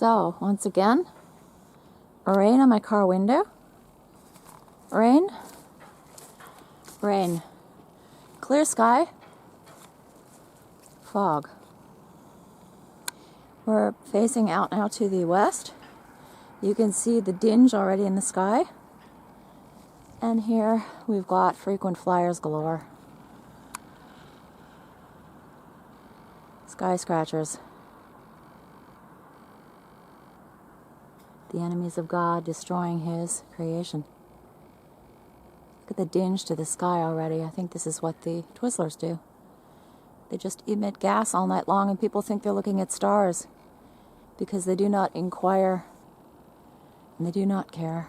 So, once again, rain on my car window. Rain. Rain. Clear sky. Fog. We're facing out now to the west. You can see the dinge already in the sky. And here we've got frequent flyers galore. Sky scratchers. The enemies of God destroying His creation. Look at the dinge to the sky already. I think this is what the Twizzlers do. They just emit gas all night long and people think they're looking at stars because they do not inquire and they do not care.